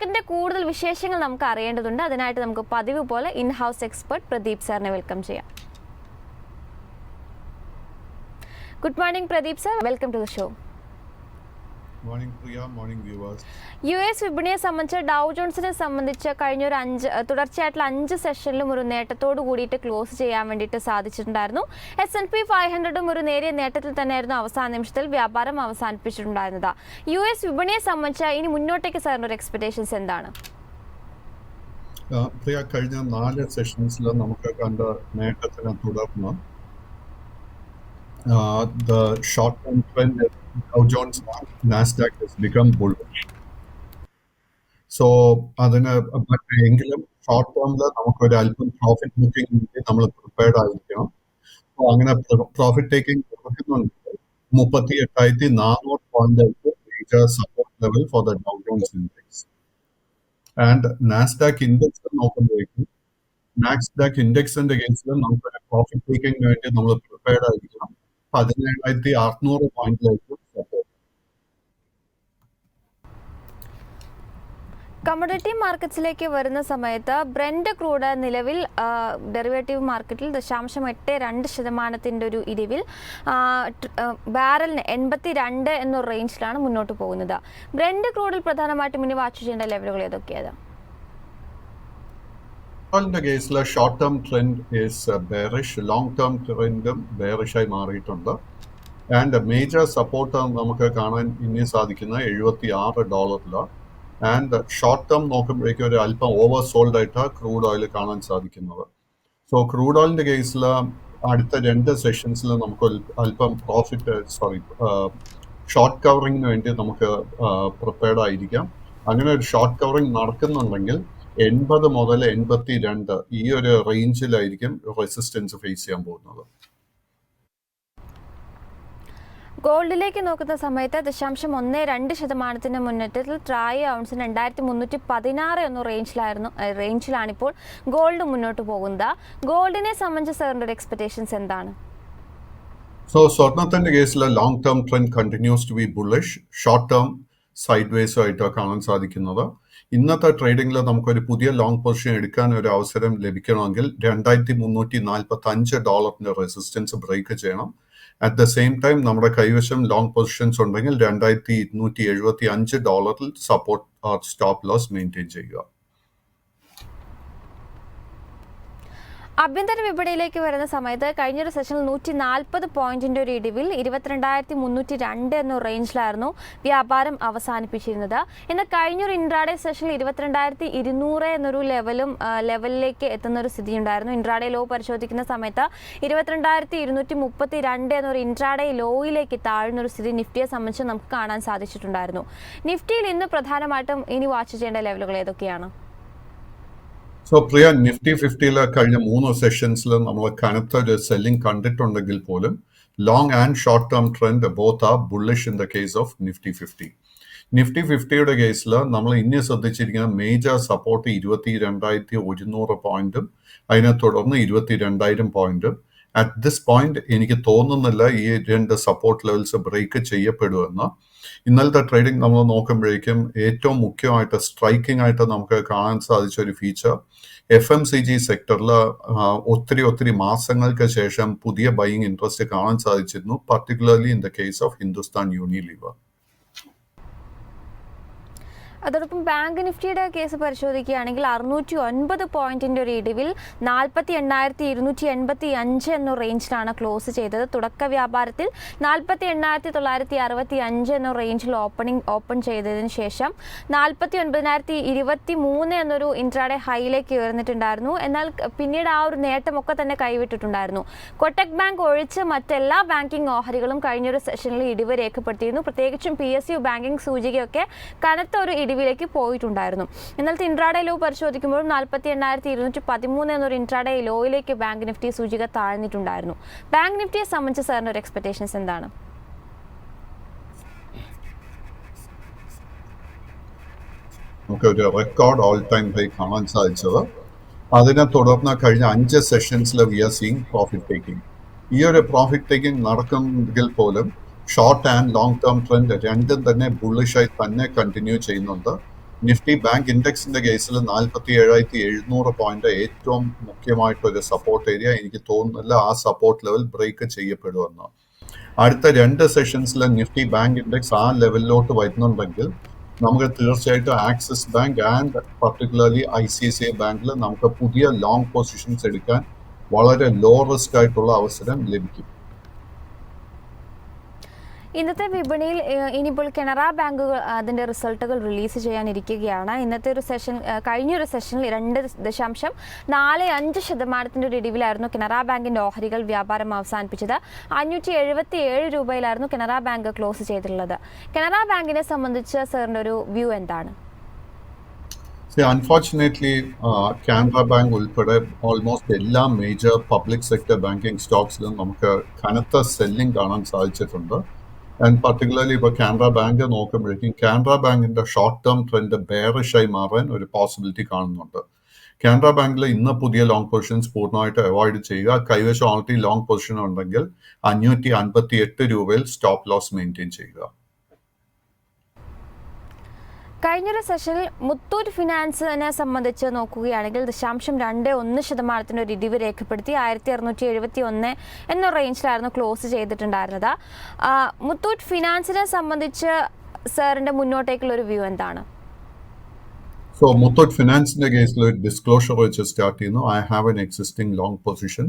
സ്റ്റോക്കിന്റെ കൂടുതൽ വിശേഷങ്ങൾ നമുക്ക് അറിയേണ്ടതുണ്ട്. അതിനായിട്ട് നമുക്ക് പതിവ് പോലെ ഇൻ ഹൗസ് എക്സ്പെർട്ട് പ്രദീപ് സാറിനെ വെൽക്കം ചെയ്യാം. Good morning Pradeep sir, welcome to the show. Morning Priya, morning viewers. US വിപണിയെ സംബന്ധിച്ച് ഡൗ ജോൺസിനെ സംബന്ധിച്ച് കഴിഞ്ഞ ഒരു തുടർച്ചയായിട്ടുള്ള 5 സെഷനിലും ഒരു നേട്ടത്തോട് കൂടിയിട്ട് ക്ലോസ് ചെയ്യാൻ വേണ്ടിയിട്ട് സാധിച്ചിട്ടുണ്ടായിരുന്നു. S&P 500 ഒരു നേരിയ നേട്ടത്തിൽ തന്നെയായിരുന്നു അവസാന നിമിഷത്തിൽ വ്യാപാരം അവസാനിപ്പിച്ചിട്ടുണ്ടായിരുന്നത്. US വിപണിയെ സംബന്ധിച്ച് ഇനി മുന്നോട്ടേക്ക് സാറിന് ഒരു എക്സ്പെക്ടേഷൻസ് എന്താണ്? പ്രിയ, കഴിഞ്ഞ 4 സെഷൻസിൽ നമുക്ക് കണ്ട നേട്ടത്തിന് തുടർന്ന് the short-term trend in Dow Jones and Nasdaq has become bullish. So അതിന് എങ്കിലും ഷോർട്ട് ടേമിൽ നമുക്കൊരു അല്പം പ്രോഫിറ്റ് ബുക്കിംഗ് വേണ്ടി നമ്മൾ പ്രിപ്പയർഡ് ആയിരിക്കണം. അപ്പോൾ അങ്ങനെ പ്രോഫിറ്റ് ടേക്കിംഗ് നടക്കുന്നുണ്ട്. 38,400 point major support level for the Dow Jones index. And Nasdaq index നോക്കുമ്പോഴേക്കും നാസ്ഡാക്ക് ഇൻഡെക്സിന്റെ കേസിൽ നമുക്കൊരു പ്രോഫിറ്റ് ടേക്കിംഗ് വേണ്ടി നമ്മൾ പ്രിപ്പയർഡ് ആയിരിക്കണം. 17,600 പോയിന്റിലേക്ക് സപ്പോർട്ട്. കമ്മോഡിറ്റി മാർക്കറ്റ്സിലേക്ക് വരുന്ന സമയത്ത് ബ്രെൻഡ് ക്രൂഡ് നിലവിൽ ഡെറിവേറ്റീവ് മാർക്കറ്റിൽ 0.82% ഒരു ഇടിവിൽ ബാരലിന് 82 എന്ന റേഞ്ചിലാണ് മുന്നോട്ട് പോകുന്നത്. ബ്രെൻഡ് ക്രൂഡിൽ പ്രധാനമായിട്ടും ഇനി വാച്ച് ചെയ്യേണ്ട ലെവലുകൾ ഏതൊക്കെയാണ്? ിന്റെ കേസിൽ short term trend is bearish, long term ട്രെൻഡും ബെയറിഷായി മാറിയിട്ടുണ്ട്. ആൻഡ് മേജർ സപ്പോർട്ട് നമുക്ക് കാണാൻ ഇനി സാധിക്കുന്ന $76. ആൻഡ് ഷോർട്ട് ടേം നോക്കുമ്പോഴേക്കും ഒരു അല്പം ഓവർ സോൾഡ് ആയിട്ട് ക്രൂഡ് ഓയിൽ കാണാൻ സാധിക്കുന്നത്. സോ ക്രൂഡ് ഓയിലിന്റെ കേസിൽ അടുത്ത 2 സെഷൻസിൽ നമുക്ക് അല്പം ഷോർട്ട് കവറിങ്ങിന് വേണ്ടി നമുക്ക് പ്രിപ്പയർഡ് ആയിരിക്കാം. അങ്ങനെ ഒരു ഷോർട്ട് കവറിങ് നടക്കുന്നുണ്ടെങ്കിൽ 80 മുതൽ 82 ഈ ഒരു റേഞ്ചിലായിരിക്കും റെസിസ്റ്റൻസ് ഫേസ് ചെയ്യാൻ പോകുന്നത്. ഗോൾഡിലേക്ക് നോക്കുന്ന സമയത്ത് 0.12% മുന്നേറ്റത്തിൽ ട്രായ് ഔൺസിന് 2316 എന്ന റേഞ്ചിലാണിപ്പോൾ ഗോൾഡ് മുന്നോട്ട് പോകുന്നത്. ഗോൾഡിനെ സംബന്ധിച്ച് സാറിൻ്റെ ഒരു എക്സ്പെക്ടേഷൻസ് എന്താണ്? സോ സ്വർണത്തിന്റെ കേസിൽ long term trend continues to be bullish, short term side വേസും ആയിട്ടാണ് കാണാൻ സാധിക്കുന്നത്. ഇന്നത്തെ ട്രേഡിംഗിൽ നമുക്കൊരു പുതിയ ലോങ് പൊസിഷൻ എടുക്കാൻ ഒരു അവസരം ലഭിക്കണമെങ്കിൽ $2,345 റെസിസ്റ്റൻസ് ബ്രേക്ക് ചെയ്യണം. അറ്റ് ദ സെയിം ടൈം നമ്മുടെ കൈവശം ലോങ് പൊസിഷൻസ് ഉണ്ടെങ്കിൽ $2,275 support or stop loss maintain ചെയ്യുക. ആഭ്യന്തര വിപണിയിലേക്ക് വരുന്ന സമയത്ത് കഴിഞ്ഞൊരു സെഷനിൽ 140 പോയിന്റിന്റെ ഒരു ഇടിവിൽ 22,302 എന്ന റേഞ്ചിലായിരുന്നു വ്യാപാരം അവസാനിപ്പിച്ചിരുന്നത്. എന്നാൽ കഴിഞ്ഞൊരു ഇൻട്രാഡേ സെഷനിൽ 22,200 എന്നൊരു ലെവലിലേക്ക് എത്തുന്ന ഒരു സ്ഥിതി ഉണ്ടായിരുന്നു. ഇൻട്രാഡേ ലോ പരിശോധിക്കുന്ന സമയത്ത് 22,232 എന്നൊരു ഇൻട്രാഡേ ലോയിലേക്ക് താഴ്ന്നൊരു സ്ഥിതി നിഫ്റ്റിയെ സംബന്ധിച്ച് നമുക്ക് കാണാൻ സാധിച്ചിട്ടുണ്ടായിരുന്നു. നിഫ്റ്റിയിൽ ഇന്ന് പ്രധാനമായിട്ടും ഇനി വാച്ച് ചെയ്യേണ്ട ലെവലുകൾ ഏതൊക്കെയാണ്? സോ പ്രിയ, നിഫ്റ്റി 50 കഴിഞ്ഞ 3 സെഷൻസിൽ നമ്മൾ കനത്ത ഒരു സെല്ലിംഗ് കണ്ടിട്ടുണ്ടെങ്കിൽ പോലും long and short term trend both are bullish in the case of Nifty 50. Nifty 50യുടെ കേസിൽ നമ്മൾ ഇനി ശ്രദ്ധിച്ചിരിക്കുന്ന മേജർ സപ്പോർട്ട് 22,100 പോയിന്റും അതിനെ തുടർന്ന് 22,000 പോയിന്റും. അറ്റ് ദിസ് പോയിന്റ് എനിക്ക് തോന്നുന്നില്ല ഈ 2 സപ്പോർട്ട് ലെവൽസ് ബ്രേക്ക് ചെയ്യപ്പെടുമെന്ന്. ഇന്നലത്തെ ട്രേഡിംഗ് നമ്മൾ നോക്കുമ്പോഴേക്കും ഏറ്റവും മുഖ്യമായിട്ട് സ്ട്രൈക്കിംഗ് ആയിട്ട് നമുക്ക് കാണാൻ സാധിച്ച ഒരു ഫീച്ചർ FMCG സെക്ടറിൽ ഒത്തിരി മാസങ്ങൾക്ക് ശേഷം പുതിയ ബൈയിങ് ഇൻട്രസ്റ്റ് കാണാൻ സാധിച്ചിരുന്നു, particularly in the case of Hindustan Unilever. അതോടൊപ്പം ബാങ്ക് നിഫ്റ്റിയുടെ കേസ് പരിശോധിക്കുകയാണെങ്കിൽ 609 പോയിന്റിന്റെ ഒരു ഇടിവിൽ 48,285 എന്ന റേഞ്ചിലാണ് ക്ലോസ് ചെയ്തത്. തുടക്ക വ്യാപാരത്തിൽ 48,965 എന്ന റേഞ്ചിൽ ഓപ്പൺ ചെയ്തതിന് ശേഷം 49,023 എന്നൊരു ഇൻട്രാഡേ ഹൈയിലേക്ക് ഉയർന്നിട്ടുണ്ടായിരുന്നു. എന്നാൽ പിന്നീട് ആ ഒരു നേട്ടമൊക്കെ തന്നെ കൈവിട്ടിട്ടുണ്ടായിരുന്നു. കൊട്ടക് ബാങ്ക് ഒഴിച്ച് മറ്റെല്ലാ ബാങ്കിങ് ഓഹരികളും കഴിഞ്ഞൊരു സെഷനിൽ ഇടിവ് രേഖപ്പെടുത്തിയിരുന്നു. പ്രത്യേകിച്ചും PSU ബാങ്കിങ് സൂചികയൊക്കെ കനത്ത ഒരു ഇടിവിലേക്ക് പോയിട്ടുണ്ടായിരുന്നു. ഇന്നലത്തെ ഇൻട്രാഡേ ലോ പരിശോധിക്കുമ്പോഴും 48,213 എന്നൊരു ഇൻട്രാഡേ ലോയിലേക്ക് ബാങ്ക് നിഫ്റ്റി സൂചിക താഴ്ന്നിട്ടുണ്ടായിരുന്നു. ബാങ്ക് നിഫ്റ്റിയെ സംബന്ധിച്ച് സാറിന് ഒരു എക്സ്പെക്ടേഷൻസ് എന്താണ്? നമുക്ക് ഒരു റെക്കോർഡ് ഓൾ ടൈം ഹൈ കാണാൻ സാധിച്ചത്. അതിനെ തുടർന്ന് കഴിഞ്ഞ 5 സെഷൻസിൽ we are seeing profit taking. ഈ ഒരു പ്രോഫിറ്റ് ടേക്കിംഗ് നടക്കുമെങ്കിൽ പോലും short and long term trend രണ്ടും തന്നെ ബുള്ളിഷായി തന്നെ കണ്ടിന്യൂ ചെയ്യുന്നുണ്ട്. നിഫ്റ്റി ബാങ്ക് ഇൻഡെക്സിന്റെ കേസിൽ 47,700 പോയിന്റ് ഏറ്റവും മുഖ്യമായിട്ടൊരു സപ്പോർട്ട് ഏരിയ. എനിക്ക് തോന്നുന്നില്ല ആ സപ്പോർട്ട് ലെവൽ ബ്രേക്ക് ചെയ്യപ്പെടുമെന്ന്. അടുത്ത 2 സെഷൻസിലെ നിഫ്റ്റി ബാങ്ക് ഇൻഡെക്സ് ആ ലെവലിലോട്ട് വരുന്നുണ്ടെങ്കിൽ നമുക്ക് തീർച്ചയായിട്ടും axis bank and particularly ICICI ബാങ്കിൽ നമുക്ക് പുതിയ ലോങ് പൊസിഷൻസ് എടുക്കാൻ വളരെ ലോ റിസ്ക് ആയിട്ടുള്ള അവസരം ലഭിക്കും. ഇന്നത്തെ വിപണിയിൽ ഇനിയിപ്പോൾ കനറ ബാങ്ക് അതിൻ്റെ റിസൾട്ടുകൾ റിലീസ് ചെയ്യാനിരിക്കുകയാണ്. ഇന്നത്തെ ഒരു സെഷൻ കഴിഞ്ഞൊരു സെഷനിൽ 2.45% ഒരു ഇടിവിലായിരുന്നു കനറ ബാങ്കിൻ്റെ ഓഹരികൾ വ്യാപാരം അവസാനിപ്പിച്ചത്. 577 രൂപയിലായിരുന്നു കനറ ബാങ്ക് ക്ലോസ് ചെയ്തിട്ടുള്ളത്. കനറ ബാങ്കിനെ സംബന്ധിച്ച് സാറിൻ്റെ ഒരു വ്യൂ എന്താണ്? അൺഫോർച്ചുനേറ്റ്ലി കാനറ ബാങ്ക് ഉൾപ്പെടെ ഓൾമോസ്റ്റ് എല്ലാ മേജർ പബ്ലിക് സെക്ടർ ബാങ്കിങ് സ്റ്റോക്സിലും നമുക്ക് കനത്ത സെല്ലിംഗ് കാണാൻ സാധിച്ചിട്ടുണ്ട്. ആൻഡ് പർട്ടിക്കുലർലി ഇപ്പോൾ കാനറ ബാങ്ക് നോക്കുമ്പോഴേക്കും കാനറ ബാങ്കിന്റെ ഷോർട്ട് ടേം ട്രെൻഡ് ബെയറിഷായി മാറാൻ ഒരു പോസിബിലിറ്റി കാണുന്നുണ്ട്. കാനറ ബാങ്കിൽ ഇന്ന് പുതിയ ലോങ് പൊസിഷൻസ് പൂർണ്ണമായിട്ട് അവോയ്ഡ് ചെയ്യുക. കൈവശം ഓൾറെഡി ലോങ് പൊസിഷൻ ഉണ്ടെങ്കിൽ 558 രൂപയിൽ സ്റ്റോപ്പ് ലോസ് മെയിൻറ്റെയിൻ ചെയ്യുക. കഴിഞ്ഞൊരു സെഷനിൽ മുത്തൂറ്റ് ഫിനാൻസിനെ സംബന്ധിച്ച് നോക്കുകയാണെങ്കിൽ 0.21% ഒരു ഇടിവ് രേഖപ്പെടുത്തി 1671 എന്ന റേഞ്ചിലായിരുന്നു ക്ലോസ് ചെയ്തിട്ടുണ്ടായിരുന്നത്. മുത്തൂറ്റ് ഫിനാൻസിനെ സംബന്ധിച്ച് സാറിൻ്റെ മുന്നോട്ടേക്കുള്ള ഒരു വ്യൂ എന്താണ്? സോ മുത്തൂറ്റ് ഫിനാൻസിന്റെ കേസിൽ ഒരു ഡിസ്ക്ലോഷർ വെച്ച് സ്റ്റാർട്ട് ചെയ്യുന്നു. I have an existing long position.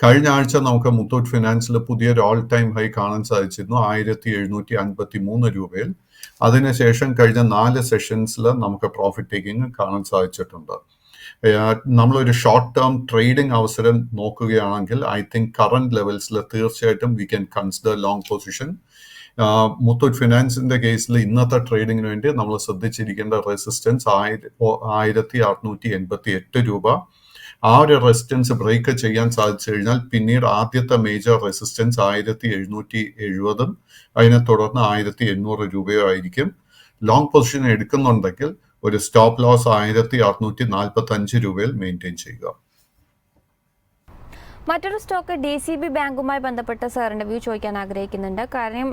കഴിഞ്ഞ ആഴ്ച നമുക്ക് മുത്തൂറ്റ് ഫിനാൻസിൽ പുതിയൊരു ഓൾ ടൈം ഹൈ കാണാൻ സാധിച്ചിരുന്നു 1753 രൂപയിൽ. അതിനുശേഷം കഴിഞ്ഞ 4 സെഷൻസിൽ നമുക്ക് പ്രോഫിറ്റ് ടേക്കിംഗ് കാണാൻ സാധിച്ചിട്ടുണ്ട്. നമ്മളൊരു ഷോർട്ട് ടേം ട്രേഡിംഗ് അവസരം നോക്കുകയാണെങ്കിൽ ഐ തിങ്ക് കറന്റ് ലെവൽസിൽ തീർച്ചയായിട്ടും we can consider long position. Muthoot ഫിനാൻസിന്റെ കേസിൽ ഇന്നത്തെ ട്രേഡിങ്ങിന് വേണ്ടി നമ്മൾ ശ്രദ്ധിച്ചിരിക്കേണ്ട റെസിസ്റ്റൻസ് 1688 രൂപ. ആ ഒരു റെസിസ്റ്റൻസ് ബ്രേക്ക് ചെയ്യാൻ സാധിച്ചു കഴിഞ്ഞാൽ പിന്നീട് ആദ്യത്തെ മേജർ റെസിസ്റ്റൻസ് 1770 അതിനെ തുടർന്ന് 1800 രൂപയോ ആയിരിക്കും. ലോങ് പൊസിഷൻ എടുക്കുന്നുണ്ടെങ്കിൽ ഒരു സ്റ്റോപ്പ് ലോസ് 1645 രൂപയിൽ മെയിൻറ്റെയിൻ ചെയ്യുക. മറ്റൊരു സ്റ്റോക്ക് DCB ബാങ്കുമായി ബന്ധപ്പെട്ട് സാറിൻ്റെ വ്യൂ ചോദിക്കാൻ ആഗ്രഹിക്കുന്നുണ്ട്. കാരണം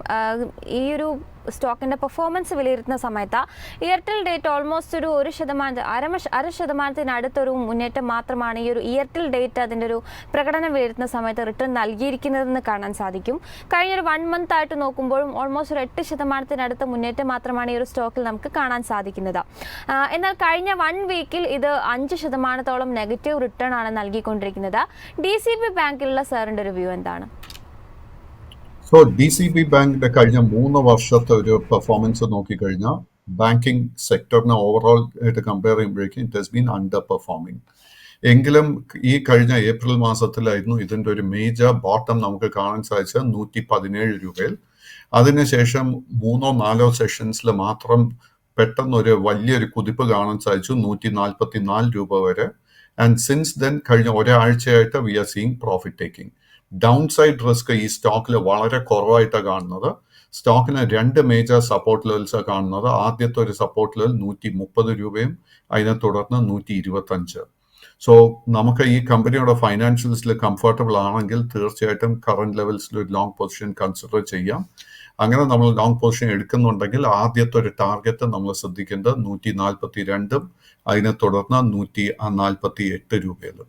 ഈ ഒരു സ്റ്റോക്കിൻ്റെ പെർഫോമൻസ് വിലയിരുത്തുന്ന സമയത്ത് എയർടെൽ ഡേറ്റ് ഓൾമോസ്റ്റ് ഒരു 1% മുന്നേറ്റം മാത്രമാണ് ഈ ഒരു എയർടെൽ ഡേറ്റ് അതിൻ്റെ ഒരു പ്രകടനം വിലയിരുത്തുന്ന സമയത്ത് റിട്ടേൺ നൽകിയിരിക്കുന്നതെന്ന് കാണാൻ സാധിക്കും. കഴിഞ്ഞൊരു 1 മന്ത് ആയിട്ട് നോക്കുമ്പോഴും ഓൾമോസ്റ്റ് ഒരു 8% മുന്നേറ്റം മാത്രമാണ് ഈ ഒരു സ്റ്റോക്കിൽ നമുക്ക് കാണാൻ സാധിക്കുന്നത്. എന്നാൽ കഴിഞ്ഞ 1 വീക്കിൽ ഇത് 5% നെഗറ്റീവ് റിട്ടേൺ ആണ് നൽകിക്കൊണ്ടിരിക്കുന്നത്. DCB ബാങ്കിലുള്ള സാറിൻ്റെ ഒരു വ്യൂ എന്താണ്? സോ DCB ബാങ്കിന്റെ കഴിഞ്ഞ 3 വർഷത്തെ ഒരു പെർഫോമൻസ് നോക്കിക്കഴിഞ്ഞാൽ ബാങ്കിങ് സെക്ടറിനെ ഓവറോൾ ആയിട്ട് കമ്പയർ ചെയ്യുമ്പോഴേക്കും it has been underperforming. എങ്കിലും ഈ കഴിഞ്ഞ ഏപ്രിൽ മാസത്തിലായിരുന്നു ഇതിന്റെ ഒരു മേജർ ബോട്ടം നമുക്ക് കാണാൻ സാധിച്ചത് 117 രൂപയിൽ. അതിനുശേഷം 3-4 സെഷൻസിൽ മാത്രം പെട്ടെന്ന് ഒരു വലിയൊരു കുതിപ്പ് കാണാൻ സാധിച്ചു 144 രൂപ വരെ. ആൻഡ് സിൻസ് ദെൻ കഴിഞ്ഞ ഒരാഴ്ചയായിട്ട് we are seeing profit taking. Down side risk ഈ സ്റ്റോക്കിൽ വളരെ കുറവായിട്ടാണ് കാണുന്നത്. സ്റ്റോക്കിന് 2 മേജർ സപ്പോർട്ട് ലെവൽസാണ് കാണുന്നത്. ആദ്യത്തെ ഒരു സപ്പോർട്ട് ലെവൽ 130 രൂപയും അതിനെ തുടർന്ന് 125. സോ നമുക്ക് ഈ കമ്പനിയുടെ ഫൈനാൻഷ്യൽസിൽ കംഫർട്ടബിൾ ആണെങ്കിൽ തീർച്ചയായിട്ടും കറന്റ് ലെവൽസിൽ ഒരു ലോങ് പൊസിഷൻ കൺസിഡർ ചെയ്യാം. അങ്ങനെ നമ്മൾ ലോങ് പൊസിഷൻ എടുക്കുന്നുണ്ടെങ്കിൽ ആദ്യത്തെ ഒരു ടാർഗറ്റ് നമ്മൾ ശ്രദ്ധിക്കേണ്ടത് 142 അതിനെ തുടർന്ന് 148 രൂപയിലും.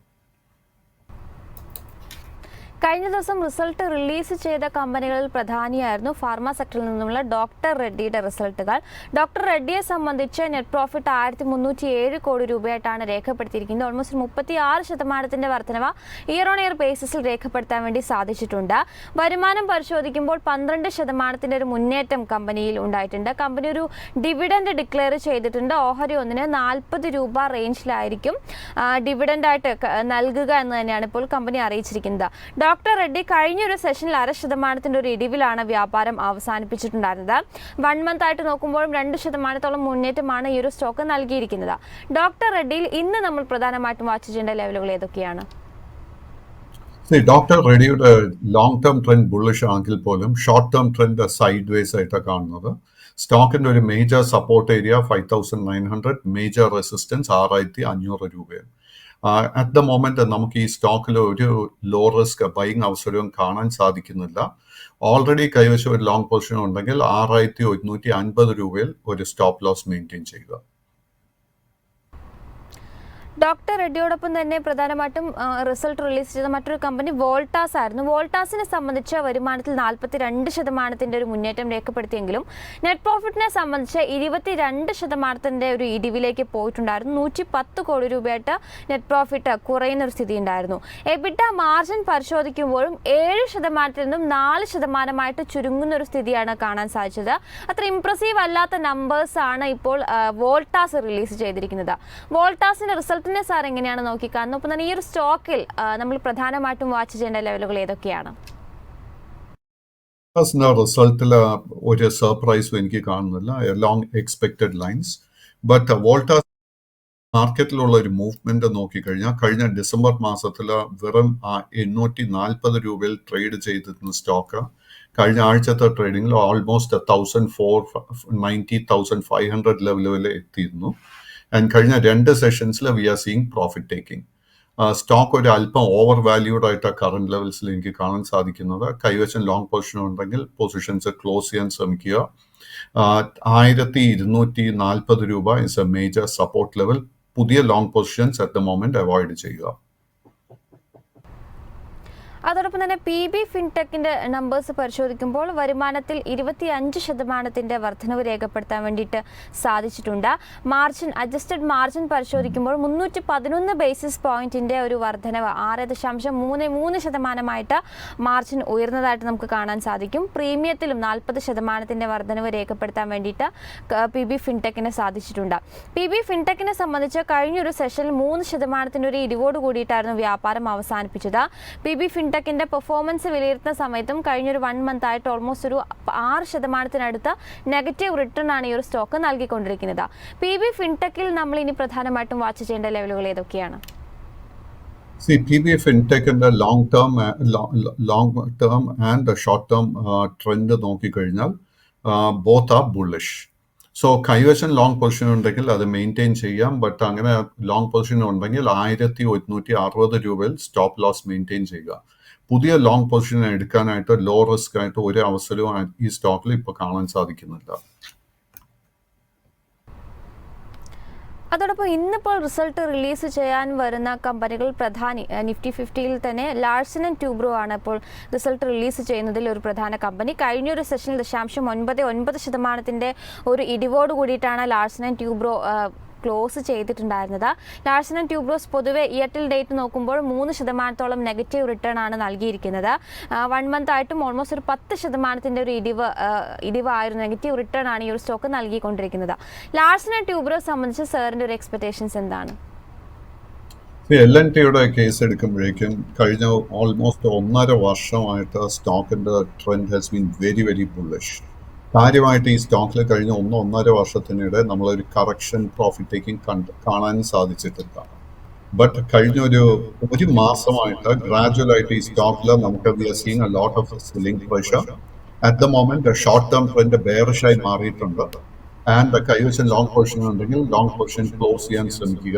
കഴിഞ്ഞ ദിവസം റിസൾട്ട് റിലീസ് ചെയ്ത കമ്പനികളിൽ പ്രധാനിയായിരുന്നു ഫാർമ സെക്ടറിൽ നിന്നുള്ള ഡോക്ടർ റെഡ്ഡിയുടെ റിസൾട്ടുകൾ. ഡോക്ടർ റെഡ്ഡിയെ സംബന്ധിച്ച് നെറ്റ് പ്രോഫിറ്റ് 1307 കോടി രൂപയായിട്ടാണ് രേഖപ്പെടുത്തിയിരിക്കുന്നത്. ഓൾമോസ്റ്റ് 36% വർധനവ് ഇയർ ഓൺ ഇയർ ബേസിസിൽ രേഖപ്പെടുത്താൻ വേണ്ടി സാധിച്ചിട്ടുണ്ട്. വരുമാനം പരിശോധിക്കുമ്പോൾ 12% ഒരു മുന്നേറ്റം കമ്പനിയിൽ ഉണ്ടായിട്ടുണ്ട്. കമ്പനി ഒരു ഡിവിഡൻഡ് ഡിക്ലെയർ ചെയ്തിട്ടുണ്ട്. ഓഹരി ഒന്നിന് 40 രൂപ റേഞ്ചിലായിരിക്കും ഡിവിഡൻഡായിട്ട് നൽകുക എന്ന് തന്നെയാണ് ഇപ്പോൾ കമ്പനി അറിയിച്ചിരിക്കുന്നത്. ഡോക്ടർ റെഡ്ഡി കഴിഞ്ഞൊരു സെഷനിൽ 0.5% ഒരു ഇടിവിലാണ് വ്യാപാരം അവസാനിപ്പിച്ചിട്ടുണ്ടായിരുന്നത്. 1 മന്ത് ആയിട്ട് നോക്കുമ്പോഴും 2% മുന്നേറ്റമാണ് ഈ ഒരു സ്റ്റോക്ക് നൽകിയിരിക്കുന്നത്. ഡോക്ടർ റെഡ്ഡിയിൽ ഇന്ന് നമ്മൾ പ്രധാനമായിട്ടും വാച്ച് ചെയ്യേണ്ട ലെവലുകൾ ഏതൊക്കെയാണ്? ഡോക്ടർ റെഡ്ഡിയുടെ ലോങ് ടേം ട്രെൻഡ് ബുള്ളിഷ് ആണെങ്കിൽ പോലും short term trend sideways ആയിട്ടാണ് കാണുന്നത്. സ്റ്റോക്കിന്റെ ഒരു major support area 5900, major resistance 6500 രൂപയും. അറ്റ് ദ മൊമെന്റ് നമുക്ക് ഈ സ്റ്റോക്കിൽ ഒരു ലോ റിസ്ക് ബൈങ് അവസരവും കാണാൻ സാധിക്കുന്നില്ല. ഓൾറെഡി കൈവശം ഒരു ലോങ് പൊസിഷൻ ഉണ്ടെങ്കിൽ 6150 രൂപയിൽ ഒരു സ്റ്റോപ്പ് ലോസ് മെയിൻറ്റെയിൻ ചെയ്യുക. ഡോക്ടർ റെഡ്ഡിയോടൊപ്പം തന്നെ പ്രധാനമായിട്ടും റിസൾട്ട് റിലീസ് ചെയ്ത മറ്റൊരു കമ്പനി വോൾട്ടാസ് ആയിരുന്നു. വോൾട്ടാസിനെ സംബന്ധിച്ച് വരുമാനത്തിൽ 42% ഒരു മുന്നേറ്റം രേഖപ്പെടുത്തിയെങ്കിലും നെറ്റ് പ്രോഫിറ്റിനെ സംബന്ധിച്ച് 22% ഒരു ഇടിവിലേക്ക് പോയിട്ടുണ്ടായിരുന്നു. 110 കോടി രൂപയായിട്ട് നെറ്റ് പ്രോഫിറ്റ് കുറയുന്ന ഒരു സ്ഥിതി ഉണ്ടായിരുന്നു. എബിറ്റ മാർജിൻ പരിശോധിക്കുമ്പോഴും 7% നിന്നും 4% ചുരുങ്ങുന്ന ഒരു സ്ഥിതിയാണ് കാണാൻ സാധിച്ചത്. അത്ര ഇംപ്രസീവ് അല്ലാത്ത നമ്പേഴ്സ് ആണ് ഇപ്പോൾ വോൾട്ടാസ് റിലീസ് ചെയ്തിരിക്കുന്നത്. വോൾട്ടാസിന്റെ റിസൾട്ടിനെ സാർ എങ്ങനെയാണ് നോക്കിക്കാണുന്നത്? ഒപ്പം തന്നെ ഈ ഒരു സ്റ്റോക്കിൽ നമ്മൾ പ്രധാനമായിട്ടും വാച്ച് ചെയ്യേണ്ട ലെവലുകൾ ഏതൊക്കെയാണ്? റിസൾട്ടിൽ ഒരു സർപ്രൈസും എനിക്ക് കാണുന്നില്ല, long expected lines. But Voltas മാർക്കറ്റിലുള്ള ഒരു മൂവ്മെന്റ് നോക്കിക്കഴിഞ്ഞാൽ കഴിഞ്ഞ ഡിസംബർ മാസത്തിൽ വെറും 840 രൂപയിൽ ട്രേഡ് ചെയ്തിരുന്ന സ്റ്റോക്ക് കഴിഞ്ഞ ആഴ്ചത്തെ ട്രേഡിംഗിൽ ഓൾമോസ്റ്റ് 1490-1500 ലെവലിൽ എത്തിയിരുന്നു. ആൻഡ് കഴിഞ്ഞ 2 സെഷൻസിൽ we are seeing profit taking. Stock ഒരു അല്പം ഓവർ വാല്യൂഡ് ആയിട്ട് കറന്റ് ലെവൽസിൽ എനിക്ക് കാണാൻ സാധിക്കുന്നത്. കൈവശം ലോങ് പൊസിഷൻ ഉണ്ടെങ്കിൽ പൊസിഷൻസ് ക്ലോസ് ചെയ്യാൻ ശ്രമിക്കുക. 1240 രൂപ is a major support level. പുതിയ long positions at the moment avoid ചെയ്യുക. അതോടൊപ്പം തന്നെ PB ഫിൻടെക്കിന്റെ നമ്പേഴ്സ് പരിശോധിക്കുമ്പോൾ വരുമാനത്തിൽ 25% വർധനവ് രേഖപ്പെടുത്താൻ വേണ്ടിയിട്ട് സാധിച്ചിട്ടുണ്ട്. അഡ്ജസ്റ്റഡ് മാർജിൻ പരിശോധിക്കുമ്പോൾ 311 ബേസിസ് പോയിന്റിന്റെ ഒരു വർധനവ് 6.33% മാർജിൻ ഉയർന്നതായിട്ട് നമുക്ക് കാണാൻ സാധിക്കും. പ്രീമിയത്തിലും 40% വർധനവ് രേഖപ്പെടുത്താൻ വേണ്ടിയിട്ട് PB ഫിൻടെക്കിന് സാധിച്ചിട്ടുണ്ട്. PB ഫിൻടെക്കിനെ സംബന്ധിച്ച് കഴിഞ്ഞൊരു സെഷനിൽ 3% ഒരു ഇടിവോട് കൂടിയിട്ടായിരുന്നു വ്യാപാരം അവസാനിപ്പിച്ചത്. PB ഫിൻടെക്കിന്റെ പെർഫോമൻസ് വിലയിരുത്തുന്ന സമയത്തും കഴിഞ്ഞൊരു 1 മന്ത് ആയിട്ട് ഓൾമോസ്റ്റ് ഒരു 6% നെഗറ്റീവ് റിട്ടേൺ ആണ് ഈ ഒരു സ്റ്റോക്ക് നൽകിക്കൊണ്ടിരിക്കുന്നത്. PB ഫിൻടെക്കിൽ നമ്മൾ ഇനി പ്രധാനമായിട്ടും വാച്ച് ചെയ്യേണ്ട ലെവലുകൾ ഏതൊക്കെയാണ്? PB ഫിൻടെക്കിന്റെ long term and short term trend നോക്കിക്കഴിഞ്ഞാൽ ബോത്ത് ആർ ബുള്ളിഷ്. സോ കൈവശം ലോങ് പൊസിഷൻ ഉണ്ടെങ്കിൽ അത് മെയിൻറ്റെയിൻ ചെയ്യാം. ബട്ട് അങ്ങനെ ലോങ് പൊസിഷൻ ഉണ്ടെങ്കിൽ 1160 രൂപയിൽ സ്റ്റോപ്പ് ലോസ് മെയിൻറ്റെയിൻ ചെയ്യുക. പുതിയ ലോങ് പൊസിഷൻ എടുക്കാനായിട്ട് ലോ റിസ്ക് ആയിട്ട് ഒരു അവസരവും ഈ സ്റ്റോക്കിൽ ഇപ്പോൾ കാണാൻ സാധിക്കുന്നില്ല. അതോടൊപ്പം ഇന്നിപ്പോൾ റിസൾട്ട് റിലീസ് ചെയ്യാൻ വരുന്ന കമ്പനികൾ നിഫ്റ്റി 50യിൽ തന്നെ ലാർസൻ ആൻഡ് ട്യൂബ്രോ ആണ് ഇപ്പോൾ റിസൾട്ട് റിലീസ് ചെയ്യുന്നതിൽ ഒരു പ്രധാന കമ്പനി. കഴിഞ്ഞൊരു സെഷനിൽ 0.99% ഒരു ഇടിവോട് കൂടിയിട്ടാണ് ലാർസൻ ആൻഡ് ട്യൂബ്രോ ക്ലോസ് ചെയ്തിട്ടുണ്ടായിരുന്നത്. ലാർസൻ ആൻഡ് ട്യൂബ്രോസ് പൊതുവെ ഇയർട്ടിൽ ഡേറ്റ് നോക്കുമ്പോൾ 3% നെഗറ്റീവ് റിട്ടേൺ ആണ് നൽകിയിരിക്കുന്നത്. 1 മന്ത് ആയിട്ടും ഓൾമോസ്റ്റ് ഒരു 10% ഒരു ഇടിവായിരുന്നു, നെഗറ്റീവ് റിട്ടേൺ ആണ് ഈ ഒരു സ്റ്റോക്ക് നൽകിക്കൊണ്ടിരിക്കുന്നത്. ലാർസൻ ആൻഡ് ട്യൂബ്രോസ് സംബന്ധിച്ച് സാറിന്റെ ഒരു എക്സ്പെക്ടേഷൻസ് എന്താണ്? L&Tയുടെ കേസ് എടുക്കുമ്പോഴേക്കും കഴിഞ്ഞ ഓൾമോസ്റ്റ് 1.5 വർഷമായിട്ട് സ്റ്റോക്കിന്റെ trend has been very very bullish. കാര്യമായിട്ട് ഈ സ്റ്റോക്കിൽ കഴിഞ്ഞ 1.5 വർഷത്തിനിടെ നമ്മളൊരു കറക്ഷൻ പ്രോഫിറ്റ് ടേക്കിംഗ് കാണാൻ സാധിച്ചിട്ടില്ല. ബട്ട് കഴിഞ്ഞ ഒരു മാസമായിട്ട് ഗ്രാജുവലായിട്ട് ഈ സ്റ്റോക്കിൽ നമുക്ക് we are seeing a lot of selling pressure. At the moment short term trend ബെയറിഷായി മാറിയിട്ടുണ്ട്. ആൻഡ് കൈവശം ലോങ് പൊസിഷൻ ഉണ്ടെങ്കിൽ ലോങ് പൊസിഷൻ ക്ലോസ് ചെയ്യാൻ ശ്രമിക്കുക.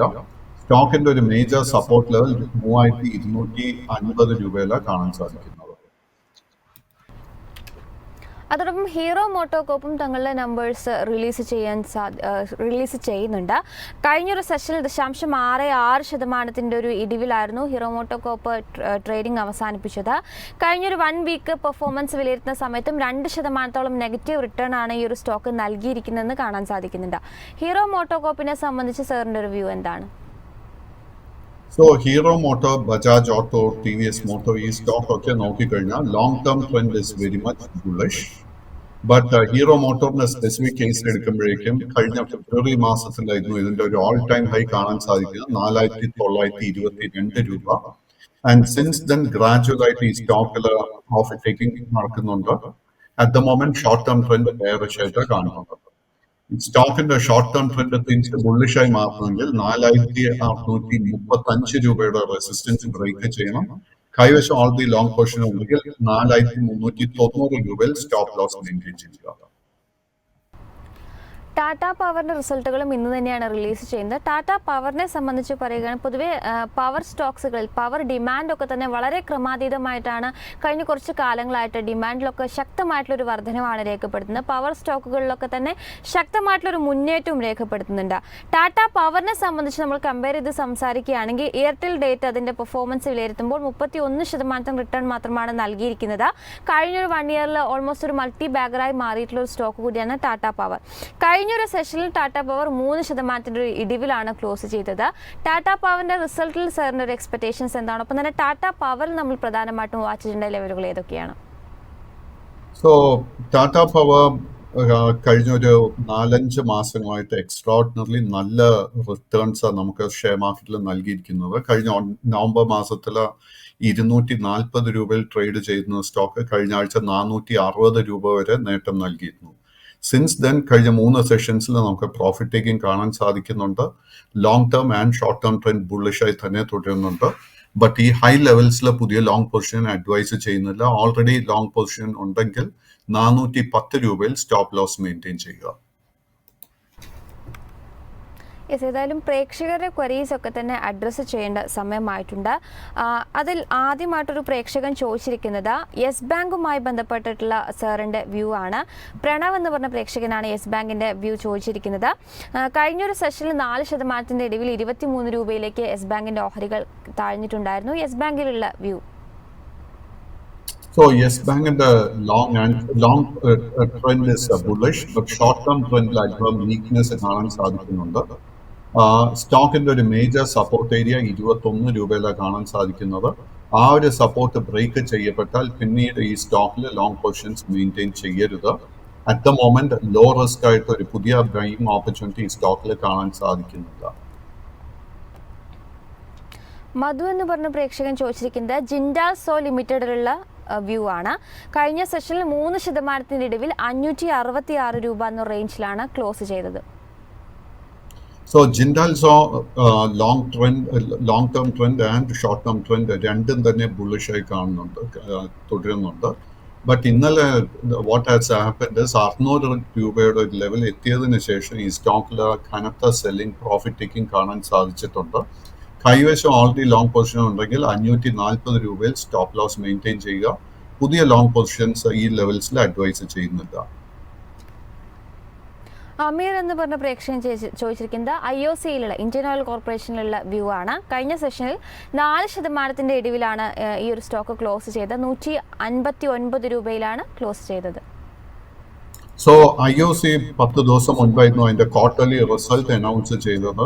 സ്റ്റോക്കിന്റെ ഒരു മേജർ സപ്പോർട്ട് ലെവൽ 3250 രൂപയിലാണ് കാണാൻ സാധിക്കുന്നത്. അതോടൊപ്പം ഹീറോ മോട്ടോകോപ്പും തങ്ങളുടെ നമ്പേഴ്സ് റിലീസ് ചെയ്യുന്നുണ്ട്. കഴിഞ്ഞൊരു സെഷനിൽ 0.66% ഒരു ഇടിവിലായിരുന്നു ഹീറോ മോട്ടോകോപ്പ് ട്രേഡിംഗ് അവസാനിപ്പിച്ചത്. കഴിഞ്ഞൊരു 1 വീക്ക് പെർഫോമൻസ് വിലയിരുത്തുന്ന സമയത്തും 2% നെഗറ്റീവ് റിട്ടേൺ ആണ് ഈ ഒരു സ്റ്റോക്ക് നൽകിയിരിക്കുന്നതെന്ന് കാണാൻ സാധിക്കുന്നുണ്ട്. ഹീറോ മോട്ടോകോപ്പിനെ സംബന്ധിച്ച് സാറിൻ്റെ ഒരു വ്യൂ എന്താണ്? So hero motor, Bajaj auto, TVS motor ഈ സ്റ്റോക്ക് ഒക്കെ നോക്കിക്കഴിഞ്ഞാൽ long term trend is very much bullish. But hero മോട്ടോറിന്റെ സ്പെസിഫിക് കേസ് എടുക്കുമ്പോഴേക്കും കഴിഞ്ഞ ഫെബ്രുവരി മാസത്തിലായിരുന്നു ഇതിന്റെ ഒരു ഓൾ ടൈം ഹൈ കാണാൻ സാധിക്കുന്നത് 4922 രൂപ. ആൻഡ് സിൻസ് ദെൻ ഗ്രാജുവലായിട്ട് ഈ സ്റ്റോക്കിൽ പ്രോഫിറ്റ് ടേക്കിംഗ് നടക്കുന്നുണ്ട്. At the moment short term trend bearish ആയിട്ട് കാണുന്നുണ്ട്. സ്റ്റോക്കിന്റെ ഷോർട്ട് ടേം ട്രെൻഡ് തിരിച്ച് ബുള്ളിഷായി മാറണമെങ്കിൽ 4635 രൂപയുടെ റെസിസ്റ്റൻസ് ബ്രേക്ക് ചെയ്യണം. കൈവശം ഓൾറെഡി ലോങ് പൊസിഷൻ ഉണ്ടെങ്കിൽ 4390 രൂപയിൽ സ്റ്റോപ്പ് ലോസ് മെയിൻറ്റെയിൻ ചെയ്യുക. ടാറ്റ പവറിൻ്റെ റിസൾട്ടുകളും ഇന്ന് തന്നെയാണ് റിലീസ് ചെയ്യുന്നത്. ടാറ്റ പവറിനെ സംബന്ധിച്ച് പറയുകയാണ്, പൊതുവേ പവർ സ്റ്റോക്സുകളിൽ പവർ ഡിമാൻഡൊക്കെ തന്നെ വളരെ ക്രമാതീതമായിട്ടാണ് കഴിഞ്ഞ കുറച്ച് കാലങ്ങളായിട്ട് ഡിമാൻഡിലൊക്കെ ശക്തമായിട്ടുള്ളൊരു വർധനമാണ് രേഖപ്പെടുത്തുന്നത്. പവർ സ്റ്റോക്കുകളിലൊക്കെ തന്നെ ശക്തമായിട്ടുള്ളൊരു മുന്നേറ്റവും രേഖപ്പെടുത്തുന്നുണ്ട്. ടാറ്റ പവറിനെ സംബന്ധിച്ച് നമ്മൾ കമ്പയർ ചെയ്ത് സംസാരിക്കുകയാണെങ്കിൽ എയർടെൽ ഡേറ്റ് അതിൻ്റെ പെർഫോമൻസ് വിലയിരുത്തുമ്പോൾ 31% റിട്ടേൺ മാത്രമാണ് നൽകിയിരിക്കുന്നത്. കഴിഞ്ഞൊരു 1 ഇയറിൽ ഓൾമോസ്റ്റ് ഒരു മൾട്ടി ബാഗറായി മാറിയിട്ടുള്ള ഒരു സ്റ്റോക്ക് കൂടിയാണ് ടാറ്റ പവർ. കഴിഞ്ഞൊരു സെഷനിൽ ടാറ്റ പവർ 3% ഒരു ഇടിവിലാണ് ക്ലോസ് ചെയ്തത്. ടാറ്റ പവറിൻ്റെ റിസൾട്ടിൽ സാറിൻ്റെ ഒരു എക്സ്പെക്ടേഷൻസ് എന്താണ്? ഒപ്പം തന്നെ ടാറ്റ പവറിൽ നമ്മൾ പ്രധാനമായിട്ടും വാച്ച് ചെയ്യേണ്ട ലെവലുകൾ ഏതൊക്കെയാണ്? സോ ടാറ്റ പവർ കഴിഞ്ഞ ഒരു 4-5 മാസങ്ങളായിട്ട് എക്സ്ട്രാordinarily നല്ല റിട്ടേൺസ് നമുക്ക് ഷെയർ മാർക്കറ്റിൽ നൽകിയിരിക്കുന്നത്. കഴിഞ്ഞ നവംബർ മാസത്തിൽ 240 രൂപയിൽ ട്രേഡ് ചെയ്യുന്ന സ്റ്റോക്ക് കഴിഞ്ഞ ആഴ്ച 460 രൂപ വരെ നേട്ടം നൽകിയിരുന്നു. സിൻസ് ദെൻ കഴിഞ്ഞ 3 സെഷൻസിൽ നമുക്ക് പ്രോഫിറ്റ് ടേക്കിംഗ് കാണാൻ സാധിക്കുന്നുണ്ട്. Long term and short term trend ബുള്ളിഷായി തന്നെ തുടരുന്നുണ്ട്. ബട്ട് ഈ ഹൈ ലെവൽസിൽ പുതിയ ലോങ് പൊസിഷൻ അഡ്വൈസ് ചെയ്യുന്നില്ല. ഓൾറെഡി ലോങ് പൊസിഷൻ ഉണ്ടെങ്കിൽ 410 രൂപയിൽ സ്റ്റോപ്പ് ലോസ് മെയിൻറ്റെയിൻ ചെയ്യുക. ഏതായാലും പ്രേക്ഷകരുടെ ക്വരീസ് ഒക്കെ തന്നെ അഡ്രസ്സ് ചെയ്യേണ്ട സമയമായിട്ടുണ്ട്. അതിൽ ആദ്യമായിട്ടൊരു പ്രേക്ഷകൻ ചോദിച്ചിരിക്കുന്നത് യെസ് ബാങ്കുമായി ബന്ധപ്പെട്ടിട്ടുള്ള സാറിൻ്റെ വ്യൂ ആണ്. പ്രണവ് എന്ന് പറഞ്ഞ പ്രേക്ഷകനാണ് യെസ് ബാങ്കിൻ്റെ വ്യൂ ചോദിച്ചിരിക്കുന്നത്. കഴിഞ്ഞൊരു സെഷനിൽ 4% ഇടിവിൽ 23 രൂപയിലേക്ക് യെസ് ബാങ്കിൻ്റെ ഓഹരികൾ താഴ്ന്നിട്ടുണ്ടായിരുന്നു. യെസ് ബാങ്കിലുള്ള view. So yes, bank in the long trend is bullish, but short term trend like weakness കാണാൻ സാധിക്കുന്നുണ്ട്. സ്റ്റോക്കിന്റെ ഒരു മേജർ സപ്പോർട്ട് ഏരിയ 21 രൂപയിലാണ് കാണാൻ സാധിക്കുന്നത്. ആ ഒരു സപ്പോർട്ട് ബ്രേക്ക് ചെയ്യപ്പെട്ടാൽ പിന്നീട് ഈ സ്റ്റോക്കിൽ ലോങ് പൊസിഷൻസ് മെയിൻറ്റെയിൻ ചെയ്യരുത്. At the moment low risk ആയിട്ട് ഒരു പുതിയ ബൈയിങ് ഓപ്പർച്യൂണിറ്റി സ്റ്റോക്കിൽ കാണാൻ സാധിക്കുന്നില്ല. മധു എന്ന് പറഞ്ഞ പ്രേക്ഷകൻ ചോദിച്ചിരിക്കുന്നത് ജിൻഡാൽ സോ ലിമിറ്റഡിലുള്ള വ്യൂ ആണ്. കഴിഞ്ഞ സെഷനിൽ 3% ഇടിവിൽ 566 രൂപ എന്ന റേഞ്ചിലാണ് ക്ലോസ് ചെയ്തത്. So Jindal so long term trend and short term trend രണ്ടും തന്നെ ബുള്ളിഷായി കാണുന്നുണ്ട്, തുടരുന്നുണ്ട്. ബട്ട് ഇന്നലെ വാട്ട് ഹാസ് ഹാപ്പൻഡ് 600 രൂപയുടെ ഒരു ലെവൽ എത്തിയതിനു ശേഷം ഈ സ്റ്റോക്കിൽ കനത്ത സെല്ലിംഗ് പ്രോഫിറ്റ് ടേക്കിംഗ് കാണാൻ സാധിച്ചിട്ടുണ്ട്. കൈവശം ഓൾറെഡി ലോങ് പൊസിഷൻ ഉണ്ടെങ്കിൽ 540 രൂപയിൽ സ്റ്റോപ്പ് ലോസ് മെയിൻറ്റെയിൻ ചെയ്യുക. പുതിയ ലോങ് പൊസിഷൻസ് ഈ ലെവൽസിൽ അഡ്വൈസ് ചെയ്യുന്നില്ല. അമീർ എന്ന് പറഞ്ഞ പ്രേക്ഷകൻ ചോദിച്ചിരിക്കുന്നത് IOCയിലുള്ള ഇന്ത്യൻ ഓയിൽ കോർപ്പറേഷനിലുള്ള വ്യൂ ആണ്. കഴിഞ്ഞ സെഷനിൽ 4% ഇടിവിലാണ് ഈ ഒരു സ്റ്റോക്ക് ക്ലോസ് ചെയ്തത്. 159 രൂപയിലാണ് ക്ലോസ് ചെയ്തത്. സോ IOC 10 ദിവസം മുൻപായിരുന്നു അതിന്റെ ക്വാർട്ടർലി റിസൾട്ട് അനൗൺസ് ചെയ്തത്.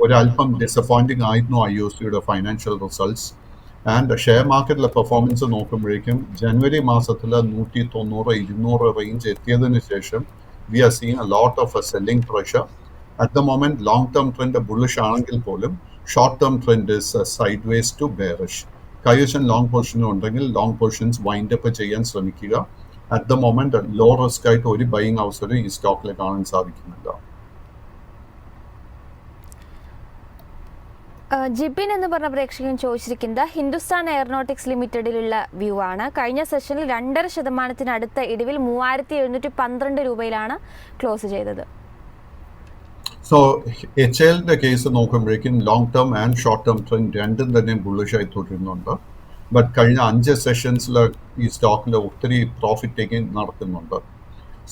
ഒരല്പം ഡിസപ്പോയിന്റിംഗ് ആയിരുന്നു IOCയുടെ ഫൈനാൻഷ്യൽ റിസൾട്ട്സ്. ആൻഡ് ഷെയർ മാർക്കറ്റിലെ പെർഫോമൻസ് നോക്കുമ്പോഴേക്കും ജനുവരി മാസത്തിൽ 190-200 റേഞ്ച് എത്തിയതിനു ശേഷം we are seeing a lot of a selling pressure. At the moment long term trend bullish ആണെങ്കിൽ പോലും short term trend is sideways to bearish. കൈവശം ലോങ് പൊസിഷൻ ഉണ്ടെങ്കിൽ ലോങ് പൊസിഷൻസ് വൈൻഡ് അപ്പ് ചെയ്യാൻ ശ്രമിക്കുക. At the moment low risk ആയിട്ട് ഒരു buying അവസരം ഈ സ്റ്റോക്കിൽ കാണാൻ സാധിക്കുന്നില്ല. ജിബിൻ എന്ന് പറഞ്ഞ പ്രേക്ഷകൻ ചോദിച്ചിരിക്കുന്നത് ഹിന്ദുസ്ഥാൻ എയറോനോട്ടിക്സ് ലിമിറ്റഡിലുള്ള വ്യൂ ആണ്. കഴിഞ്ഞ സെഷനിൽ 2.5% ഇടിവിൽ 3712 രൂപയിലാണ് ക്ലോസ് ചെയ്തത്. സോ HALന്റെ കേസ് നോക്കുമ്പോഴേക്കും long term and short term trend രണ്ടും തന്നെ ബുള്ളിഷായി തുടരുന്നുണ്ട്. ബട്ട് കഴിഞ്ഞ 5 സെഷൻസിൽ ഈ സ്റ്റോക്കിൽ ഒത്തിരി പ്രോഫിറ്റ് ടേക്കിംഗ് നടക്കുന്നുണ്ട്.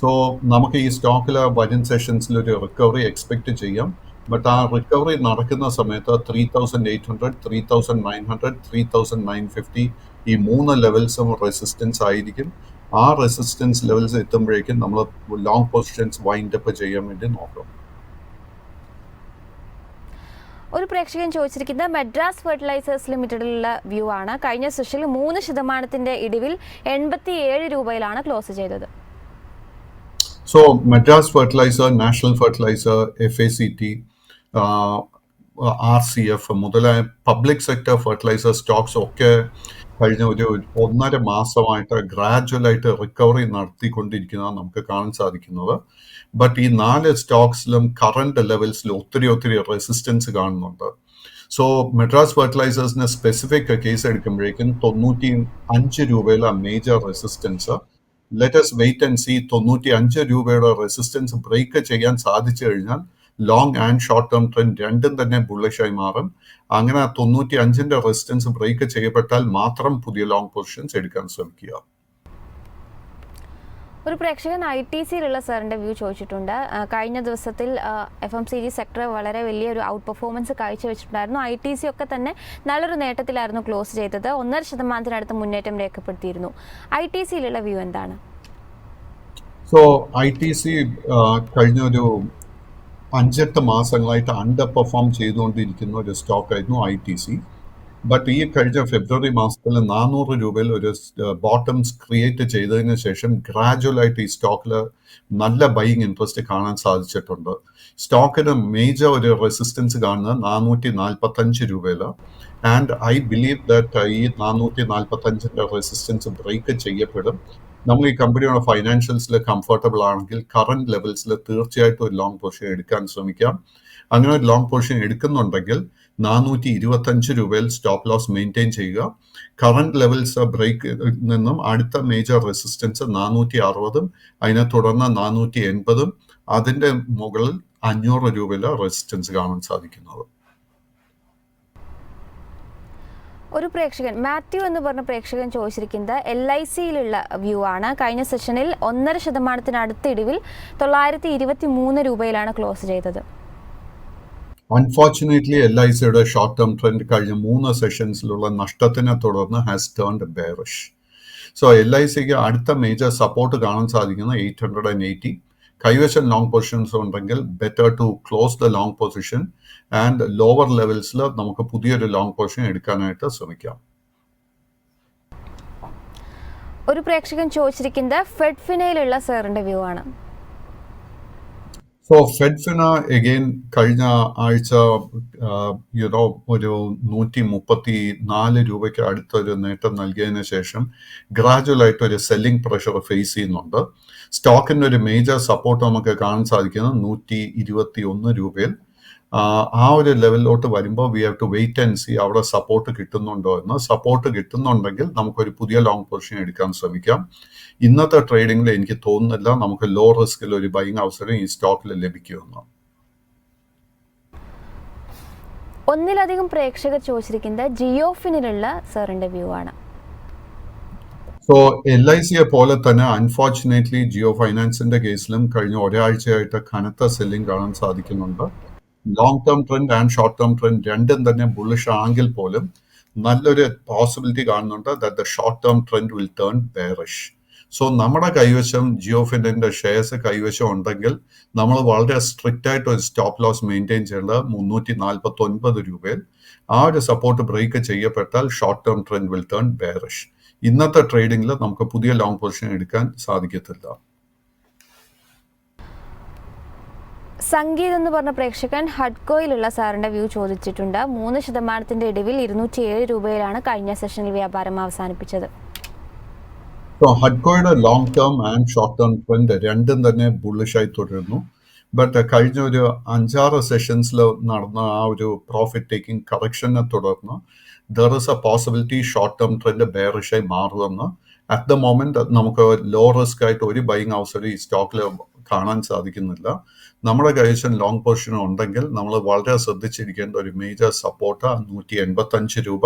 സോ നമുക്ക് ഈ സ്റ്റോക്കിൽ വരും സെഷൻസിൽ ഒരു റിക്കവറി എക്സ്പെക്ട് ചെയ്യാം. ബട്ട് ആ റിക്കവറി നടക്കുന്ന സമയത്ത് 3800, 3900, 3950 ഈ 3 ലെവൽസും റെസിസ്റ്റൻസ് ആയിരിക്കും. ആ റെസിസ്റ്റൻസ് ലെവൽസ് എത്തുമ്പോഴേക്കും നമ്മൾ ലോങ് പൊസിഷൻസ് വൈൻഡ് അപ്പ് ചെയ്യാൻ വേണ്ടി നോക്കാം. ഒരു പ്രേക്ഷകൻ ചോദിച്ചിരിക്കുന്നത് മദ്രാസ് ഫെർട്ടിലൈസേഴ്സ് ലിമിറ്റഡിലുള്ള വ്യൂ ആണ്. കഴിഞ്ഞ സെഷനിൽ 3% ഇടിവിൽ 87 രൂപയിലാണ് ക്ലോസ് ചെയ്തത്. So Madras fertiliser, national fertiliser, FACT, RCF മുതലായ പബ്ലിക് സെക്ടർ ഫെർട്ടിലൈസർ സ്റ്റോക്സ് ഒക്കെ കഴിഞ്ഞ ഒരു 1.5 മാസമായിട്ട് ഗ്രാജുവലായിട്ട് റിക്കവറി നടത്തിക്കൊണ്ടിരിക്കുന്നതാണ് നമുക്ക് കാണാൻ സാധിക്കുന്നത്. ബട്ട് ഈ 4 സ്റ്റോക്സിലും കറണ്ട് ലെവൽസിൽ ഒത്തിരി റെസിസ്റ്റൻസ് കാണുന്നുണ്ട്. സോ മദ്രാസ് ഫെർട്ടിലൈസേഴ്സിന് സ്പെസിഫിക് കേസ് എടുക്കുമ്പോഴേക്കും 95 രൂപയിലെ major resistance. Let's wait and see 95 രൂപയുടെ റെസിസ്റ്റൻസ് ബ്രേക്ക് ചെയ്യാൻ സാധിച്ചു കഴിഞ്ഞാൽ long and short term trend രണ്ടും തന്നെ ബുള്ളിഷായി മാറും. അങ്ങനെ 95ന്റെ റെസിസ്റ്റൻസ് ബ്രേക്ക് ചെയ്യപ്പെട്ടാൽ മാത്രം പുതിയ ലോങ് പൊസിഷൻസ് എടുക്കാൻ ശ്രമിക്കുക. ഒരു പ്രേക്ഷകൻ ITCയിലുള്ള സാറിൻ്റെ വ്യൂ ചോദിച്ചിട്ടുണ്ട്. കഴിഞ്ഞ ദിവസത്തിൽ FMCG സെക്ടർ വളരെ വലിയൊരു ഔട്ട് പെർഫോമൻസ് കാഴ്ചവെച്ചിട്ടുണ്ടായിരുന്നു. ITC ഒക്കെ തന്നെ നല്ലൊരു നേട്ടത്തിലായിരുന്നു ക്ലോസ് ചെയ്തത്. 1.5% മുന്നേറ്റം രേഖപ്പെടുത്തിയിരുന്നു. ITCയിലുള്ള വ്യൂ എന്താണ്? സോ ITC കഴിഞ്ഞൊരു 5-8 മാസങ്ങളായിട്ട് അണ്ടർ പെർഫോം ചെയ്തുകൊണ്ടിരിക്കുന്ന ഒരു സ്റ്റോക്ക് ആയിരുന്നു ITC. ബട്ട് ഈ കഴിഞ്ഞ ഫെബ്രുവരി മാസത്തിൽ 400 രൂപയിൽ ഒരു ബോട്ടംസ് ക്രിയേറ്റ് ചെയ്തതിന് ശേഷം ഗ്രാജുവലായിട്ട് ഈ സ്റ്റോക്കിൽ നല്ല ബൈയിങ് ഇൻട്രസ്റ്റ് കാണാൻ സാധിച്ചിട്ടുണ്ട്. സ്റ്റോക്കിന് മേജർ ഒരു റെസിസ്റ്റൻസ് കാണുന്നത് 445 രൂപയിൽ. ആൻഡ് ഐ ബിലീവ് ദാറ്റ് ഈ 445ന്റെ റെസിസ്റ്റൻസ് ബ്രേക്ക് ചെയ്യപ്പെടും. നമ്മൾ ഈ കമ്പനിയുടെ ഫൈനാൻഷ്യൽസിൽ കംഫർട്ടബിൾ ആണെങ്കിൽ കറന്റ് ലെവൽസിൽ തീർച്ചയായിട്ടും ഒരു ലോങ് പൊസിഷൻ എടുക്കാൻ ശ്രമിക്കാം. അങ്ങനെ ഒരു ലോങ് പൊസിഷൻ എടുക്കുന്നുണ്ടെങ്കിൽ 425 രൂപയിൽ സ്റ്റോപ്പ് ലോസ് മെയിൻറ്റെയിൻ ചെയ്യുക. കറന്റ് ലെവൽസ് ബ്രേക്ക് നിന്നും അടുത്ത മേജർ റെസിസ്റ്റൻസ് 460, അതിനെ തുടർന്ന് 480, അതിന്റെ മുകളിൽ 500 രൂപയിലെ റെസിസ്റ്റൻസ് കാണാൻ സാധിക്കുന്നത്. ഒരു പ്രേക്ഷകൻ മാത്യു എന്ന് പറഞ്ഞ പ്രേക്ഷകൻ ചോദിച്ചിരിക്കുന്നത് LICയിലുള്ള വ്യൂ ആണ്. കഴിഞ്ഞ സെഷനിൽ 1.5% ഇടിവിൽ 923 രൂപയിലാണ് ക്ലോസ് ചെയ്തത്. അൺഫോർച്ചുനേറ്റ്ലി LICയുടെ ഷോർട്ട് ടേം ട്രെൻഡ് കഴിഞ്ഞ 3 സെഷൻസിലുള്ള നഷ്ടത്തിനെ തുടർന്ന് ഹാസ് ടേൺഡ് ബെയറിഷ്. സോ LICക്ക് അടുത്ത മേജർ സപ്പോർട്ട് കാണാൻ സാധിക്കുന്ന 880. കൈവശം ലോങ് പൊസിഷൻസ് ഉണ്ടെങ്കിൽ better to close the long position and lower ലെവൽസിൽ നമുക്ക് പുതിയൊരു ലോങ് പൊസിഷൻ എടുക്കാനായിട്ട് ശ്രമിക്കാം. ഒരു പ്രേക്ഷകൻ ചോദിച്ചിരിക്കുന്നത് ഫെഡ്ഫിനയിലുള്ള സാറിന്റെ വ്യൂ ആണ്. സോ ഫെഡ്ഫിന എഗെയിൻ കഴിഞ്ഞ ആഴ്ച ഒരു 134 രൂപയ്ക്ക് അടുത്തൊരു നേട്ടം നൽകിയതിന് ശേഷം ഗ്രാജുവലായിട്ട് ഒരു സെല്ലിംഗ് പ്രഷർ ഫേസ് ചെയ്യുന്നുണ്ട്. സ്റ്റോക്കിൻ്റെ ഒരു മേജർ സപ്പോർട്ട് നമുക്ക് കാണാൻ സാധിക്കുന്നത് 121 രൂപയിൽ. ആ ഒരു ലെവലിലോട്ട് വരുമ്പോൾ we have to wait and see അവിടെ സപ്പോർട്ട് കിട്ടുന്നുണ്ടോ എന്ന്. സപ്പോർട്ട് കിട്ടുന്നുണ്ടെങ്കിൽ നമുക്കൊരു പുതിയ ലോങ് പൊസിഷൻ എടുക്കാൻ ശ്രമിക്കാം. ഇന്നത്തെ ട്രേഡിംഗിൽ എനിക്ക് തോന്നുന്നില്ല നമുക്ക് ലോ റിസ്കിൽ ഒരു ബൈയിങ് അവസരം ഈ സ്റ്റോക്കിൽ ലഭിക്കുമെന്ന്. ഒന്നിലധികം പ്രേക്ഷകർ ചോദിച്ചിരിക്കുന്നത് ജിയോഫിനിലുള്ള സാറിന്റെ വ്യൂ ആണ്. സോ LICയെ പോലെ തന്നെ അൺഫോർച്ചുനേറ്റ്ലി ജിയോ ഫൈനാൻസിന്റെ കേസിലും കഴിഞ്ഞ ഒരാഴ്ചയായിട്ട് കനത്ത സെല്ലിംഗ് കാണാൻ സാധിക്കുന്നുണ്ട്. Long term trend and short term trend രണ്ടും തന്നെ ബുള്ളിഷ് ആണെങ്കിൽ പോലും നല്ലൊരു പോസിബിലിറ്റി കാണുന്നുണ്ട് that the short term trend will turn bearish. So നമ്മുടെ കൈവശം ജിയോഫിൻ്റെ ഷെയർസ് കൈവശം ഉണ്ടെങ്കിൽ നമ്മൾ വളരെ സ്ട്രിക്റ്റ് ആയിട്ട് ഒരു സ്റ്റോപ്പ് ലോസ് മെയിൻറ്റെയിൻ ചെയ്യേണ്ടത് 349 രൂപയിൽ. ആ ഒരു സപ്പോർട്ട് ബ്രേക്ക് ചെയ്യപ്പെട്ടാൽ short term trend will turn bearish. ഇന്നത്തെ ട്രേഡിംഗിൽ നമുക്ക് പുതിയ ലോങ് പൊസിഷൻ എടുക്കാൻ സാധിക്കത്തില്ല. സംഗീത് എന്ന് പറഞ്ഞ പ്രേക്ഷകൻ ഹഡ്കോയിലുള്ള സാറിന്റെ വ്യൂ ചോദിച്ചിട്ടുണ്ട്. 3% ഇടിവിൽ 207 രൂപയിലാണ് കഴിഞ്ഞ സെഷനിൽ വ്യാപാരം അവസാനിപ്പിച്ചത്. ഹഡ്കോയുടെ long term and short term trend രണ്ടും തന്നെ ബുള്ളിഷായി തുടരുന്നു. ബട്ട് കഴിഞ്ഞ ഒരു 5-6 സെഷൻസിൽ നടന്ന ആ ഒരു പ്രോഫിറ്റ് ടേക്കിംഗ് കറക്ഷനെ തുടർന്ന് there is a possibility short term trend ബെയറിഷായി മാറുമെന്ന്. അറ്റ് ദ മൊമെന്റ് നമുക്ക് ലോ റിസ്ക് ആയിട്ട് ഒരു ബൈയിങ് അവസരം ഈ സ്റ്റോക്കിൽ കാണാൻ സാധിക്കുന്നില്ല. നമ്മുടെ കൈവശം ലോങ് പൊസിഷൻ ഉണ്ടെങ്കിൽ നമ്മൾ വളരെ ശ്രദ്ധിച്ചിരിക്കേണ്ട ഒരു മേജർ സപ്പോർട്ട് 185 രൂപ.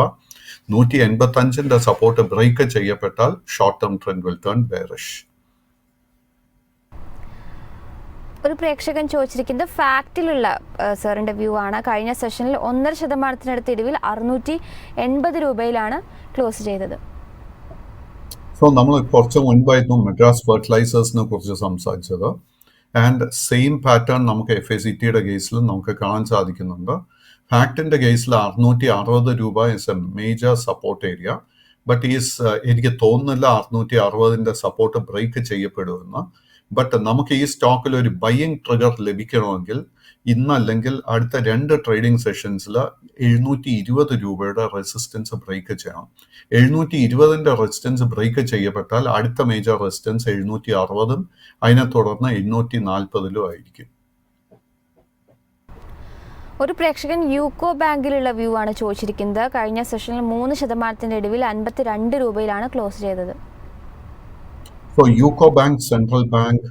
185ന്റെ സപ്പോർട്ട് ബ്രേക്ക് ചെയ്യപ്പെട്ടാൽ short term trend will turn bearish. ഒരു പ്രേക്ഷകൻ ചോദിച്ചിരിക്കുന്നത് ഫാക്റ്റിലുള്ള സാറിന്റെ വ്യൂ ആണ്. കഴിഞ്ഞ സെഷനിൽ 1.5% ഇടിവിൽ 680 രൂപയിലാണ് ക്ലോസ് ചെയ്തത്. സോ നമ്മൾ കുറച്ച് മുൻപായിരുന്നു മദ്രാസ് ഫെർട്ടിലൈസേഴ്സിനെ കുറിച്ച് സംസാരിച്ചത്. ആൻഡ് സെയിം പാറ്റേൺ നമുക്ക് FACTയുടെ കേസിൽ നമുക്ക് കാണാൻ സാധിക്കുന്നുണ്ട്. ഫാക്റ്റിന്റെ കേസിൽ 660 രൂപ is a major support area. But എനിക്ക് തോന്നുന്നില്ല 660ന്റെ സപ്പോർട്ട് ബ്രേക്ക് ചെയ്യപ്പെടുമെന്ന്. ബട്ട് നമുക്ക് ഈ സ്റ്റോക്കിൽ ഒരു ബൈയിങ് ട്രിഗർ ലഭിക്കണമെങ്കിൽ ഇന്നല്ലെങ്കിൽ അടുത്ത 2 ട്രേഡിംഗ് സെഷൻസിൽ 720 രൂപയുടെ റെസിസ്റ്റൻസ് ബ്രേക്ക് ചെയ്യണം. 720ന്റെ റെസിസ്റ്റൻസ് ബ്രേക്ക് ചെയ്യപ്പെട്ടാൽ അടുത്ത മേജർ റെസിസ്റ്റൻസ് 760-ഉം അതിനെ തുടർന്ന് 840-ലും ആയിരിക്കും. ഒരു പ്രേക്ഷകൻ യൂക്കോ ബാങ്കിലുള്ള വ്യൂ ആണ് ചോദിച്ചിരിക്കുന്നത്. കഴിഞ്ഞ സെഷനിൽ 3% ഇടിവിൽ 52 രൂപയിലാണ് ക്ലോസ് ചെയ്തത്. So UCO Bank, Central Bank,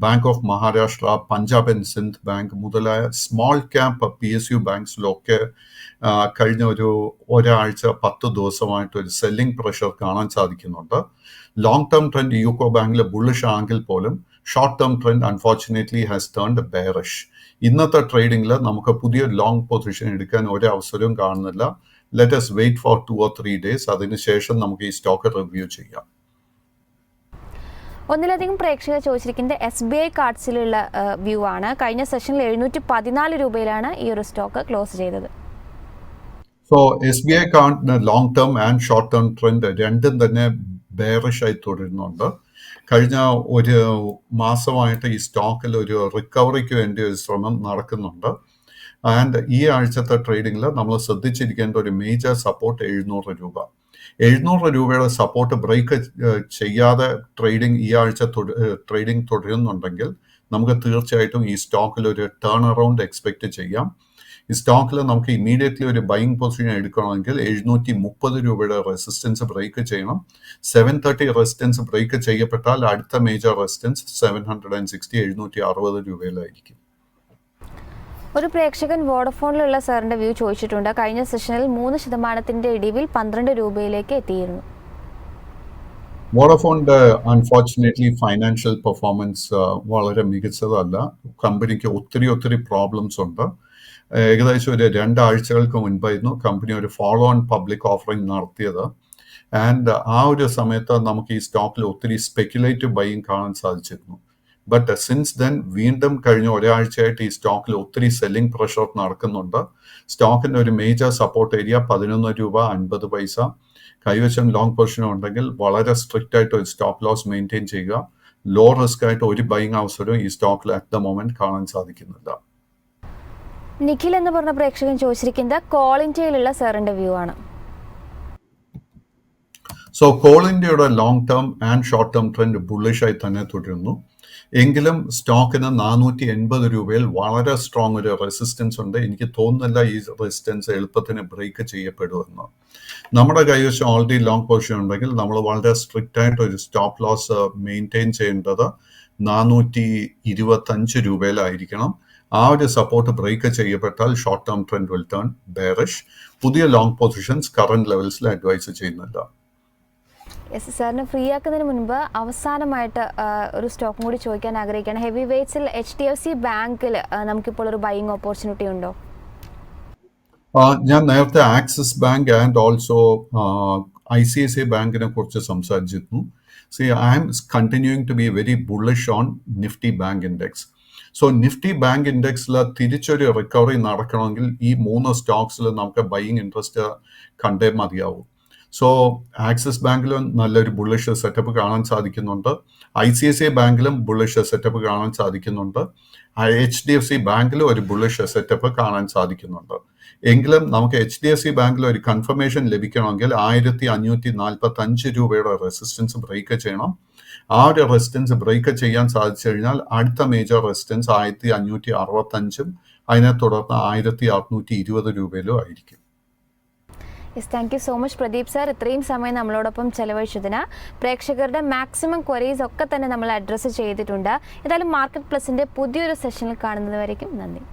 Bank of Maharashtra, Punjab and Sindh Bank മുതലായ സ്മോൾ ക്യാപ് PSU ബാങ്ക്സിലൊക്കെ കഴിഞ്ഞ ഒരാഴ്ച 10 ദിവസമായിട്ട് ഒരു സെല്ലിംഗ് പ്രഷർ കാണാൻ സാധിക്കുന്നുണ്ട്. ലോങ് ടേം ട്രെൻഡ് യൂക്കോ ബാങ്കിൽ ബുള്ളിഷ് ആണെങ്കിൽ പോലും short term trend unfortunately has turned bearish. ഇന്നത്തെ ട്രേഡിംഗിൽ നമുക്ക് പുതിയ ലോങ് പൊസിഷൻ എടുക്കാൻ ഒരു അവസരവും കാണുന്നില്ല. Let us wait for 2 or 3 days. അതിനുശേഷം നമുക്ക് ഈ സ്റ്റോക്ക് റിവ്യൂ ചെയ്യാം. ഒന്നിലധികം പ്രേക്ഷകർ ചോദിച്ചിരിക്കുന്നത് SBI കാർഡ്സിലുള്ള വ്യൂ ആണ്. കഴിഞ്ഞ സെഷനിൽ 714 രൂപയിലാണ് ഈ ഒരു സ്റ്റോക്ക് ക്ലോസ് ചെയ്തത്. സോ SBI കാർഡിന് long term and short term trend രണ്ടും തന്നെ ബെയറിഷ് ആയി തുടരുന്നുണ്ട്. കഴിഞ്ഞ ഒരു മാസമായിട്ട് ഈ സ്റ്റോക്കിൽ ഒരു റിക്കവറിക്ക് വേണ്ടി ഒരു ശ്രമം നടക്കുന്നുണ്ട്. ആൻഡ് ഈ ആഴ്ചത്തെ ട്രേഡിങ്ങിൽ നമ്മൾ ശ്രദ്ധിച്ചിരിക്കേണ്ട ഒരു മേജർ സപ്പോർട്ട് 700 രൂപ. 700 രൂപയുടെ സപ്പോർട്ട് ബ്രേക്ക് ചെയ്യാതെ ട്രേഡിംഗ് ഈ ആഴ്ച ട്രേഡിംഗ് തുടരുന്നുണ്ടെങ്കിൽ നമുക്ക് തീർച്ചയായിട്ടും ഈ സ്റ്റോക്കിൽ ഒരു ടേൺ അറൗണ്ട് എക്സ്പെക്ട് ചെയ്യാം. ഈ സ്റ്റോക്കിൽ നമുക്ക് ഇമീഡിയറ്റ്ലി ഒരു ബൈയിങ് പൊസിഷൻ എടുക്കണമെങ്കിൽ 730 രൂപയുടെ റെസിസ്റ്റൻസ് ബ്രേക്ക് ചെയ്യണം. 730 റെസിസ്റ്റൻസ് ബ്രേക്ക് ചെയ്യപ്പെട്ടാൽ അടുത്ത മേജർ റെസിസ്റ്റൻസ് 760 760 രൂപയിലായിരിക്കും. ഒരു പ്രേക്ഷകൻ വോഡഫോണിലുള്ള സാറിന്റെ വ്യൂ ചോദിച്ചിട്ടുണ്ട്. കഴിഞ്ഞ സെഷനിൽ 3% ഇടിവിൽ 12 രൂപയിലേക്ക് എത്തിയിരുന്നു. വോഡഫോണിന്റെ അൺഫോർച്ചുനേറ്റ്ലി ഫൈനാൻഷ്യൽ പെർഫോമൻസ് വളരെ മികച്ചതല്ല. കമ്പനിക്ക് ഒത്തിരി പ്രോബ്ലംസ് ഉണ്ട്. ഏകദേശം ഒരു 2 ആഴ്ചകൾക്ക് മുൻപായിരുന്നു കമ്പനി ഒരു ഫോളോ ഓൺ പബ്ലിക് ഓഫറിംഗ് നടത്തിയത്. ആൻഡ് ആ ഒരു സമയത്ത് നമുക്ക് ഈ സ്റ്റോക്കിൽ ഒത്തിരി സ്പെക്യുലേറ്റീവ് ബൈയിങ് കാണാൻ സാധിച്ചിരുന്നു. ബട്ട് സിൻസ് ദെൻ വീണ്ടും കഴിഞ്ഞ ഒരാഴ്ചയായിട്ട് ഈ സ്റ്റോക്കിൽ ഒത്തിരി സെല്ലിംഗ് പ്രഷർ നടക്കുന്നുണ്ട്. സ്റ്റോക്കിന്റെ ഒരു മേജർ സപ്പോർട്ട് ഏരിയ 11 രൂപ 50 പൈസ. കൈവശം ലോങ് പൊസിഷൻ ഉണ്ടെങ്കിൽ വളരെ സ്ട്രിക്റ്റ് ആയിട്ട് ഒരു സ്റ്റോപ്പ് ലോസ് മെയിൻറ്റെയിൻ ചെയ്യുക. ലോ റിസ്ക് ആയിട്ട് ഒരു ബൈയിങ് അവസരവും ഈ സ്റ്റോക്കിൽ അറ്റ് ദ മൊമെന്റ് കാണാൻ സാധിക്കുന്നില്ല. നിഖിൽ എന്ന് പറഞ്ഞ പ്രേക്ഷകൻ ചോദിച്ചിരിക്കുന്നത് കോൾ ഇന്ത്യയിലുള്ള സാറിന്റെ വ്യൂ ആണ്. സോ കോൾ ഇന്ത്യയുടെ long term and short term trend ബുള്ളിഷായി തന്നെ തുടരുന്നു. എങ്കിലും സ്റ്റോക്കിന് 480 രൂപയിൽ വളരെ സ്ട്രോങ് ഒരു റെസിസ്റ്റൻസ് ഉണ്ട്. എനിക്ക് തോന്നുന്നില്ല ഈ റെസിസ്റ്റൻസ് എളുപ്പത്തിന് ബ്രേക്ക് ചെയ്യപ്പെടുമെന്ന്. നമ്മുടെ കൈവശം ഓൾറെഡി ലോങ് പൊസിഷൻ ഉണ്ടെങ്കിൽ നമ്മൾ വളരെ സ്ട്രിക്റ്റ് ആയിട്ട് ഒരു സ്റ്റോപ്പ് ലോസ് മെയിൻറ്റെയിൻ ചെയ്യേണ്ടത് 425 രൂപയിലായിരിക്കണം. ആ ഒരു സപ്പോർട്ട് ബ്രേക്ക് ചെയ്യപ്പെട്ടാൽ short term trend will turn bearish. പുതിയ ലോങ് പൊസിഷൻസ് കറന്റ് ലെവൽസിൽ അഡ്വൈസ് ചെയ്യുന്നില്ല. യെസ്, സാറിന് ഫ്രീ ആക്കുന്നതിന് മുൻപ് അവസാനമായിട്ട് ഒരു സ്റ്റോക്കും കൂടി ചോദിക്കാൻ ആഗ്രഹിക്കുകയാണ്. ഹെവി വെയ്റ്റ്സിൽ HDFC ബാങ്കിൽ നമുക്കിപ്പോൾ ഒരു ബൈയിങ് ഓപ്പർച്യൂണിറ്റി ഉണ്ടോ? ഞാൻ നേരത്തെ Axis bank and also ICICI ബാങ്കിനെ കുറിച്ച് സംസാരിച്ചിരുന്നു. I am continuing to be very bullish on Nifty bank index. So Nifty bank ഇൻഡെക്സിൽ തിരിച്ചൊരു റിക്കവറി നടക്കണമെങ്കിൽ ഈ 3 സ്റ്റോക്സിൽ നമുക്ക് ബൈയിങ് ഇൻട്രസ്റ്റ് കണ്ടേ മതിയാവും. സോ ആക്സിസ് ബാങ്കിലും നല്ലൊരു ബുള്ളിഷ് സെറ്റപ്പ് കാണാൻ സാധിക്കുന്നുണ്ട്. ICICI ബാങ്കിലും ബുള്ളിഷ് സെറ്റപ്പ് കാണാൻ സാധിക്കുന്നുണ്ട്. HDFC ബാങ്കിലും ഒരു ബുള്ളിഷ് സെറ്റപ്പ് കാണാൻ സാധിക്കുന്നുണ്ട്. എങ്കിലും നമുക്ക് HDFC ബാങ്കിൽ ഒരു കൺഫർമേഷൻ ലഭിക്കണമെങ്കിൽ 1545 രൂപയുടെ റെസിസ്റ്റൻസ് ബ്രേക്ക് ചെയ്യണം. ആ ഒരു റെസിസ്റ്റൻസ് ബ്രേക്ക് ചെയ്യാൻ സാധിച്ചു കഴിഞ്ഞാൽ അടുത്ത മേജർ റെസിസ്റ്റൻസ് 1565 അതിനെ തുടർന്ന് 1620 രൂപയിലും ആയിരിക്കും. Yes, thank you so much Pradeep sir. ഇത്രയും സമയം നമ്മളോടൊപ്പം ചെലവഴിച്ചതിന് പ്രേക്ഷകരുടെ മാക്സിമം ക്വറീസ് ഒക്കെ തന്നെ നമ്മൾ അഡ്രസ്സ് ചെയ്തിട്ടുണ്ട്. ഏതായാലും മാർക്കറ്റ് പ്ലസിൻ്റെ പുതിയൊരു സെഷനിൽ കാണുന്നതുവരേക്കും നന്ദി.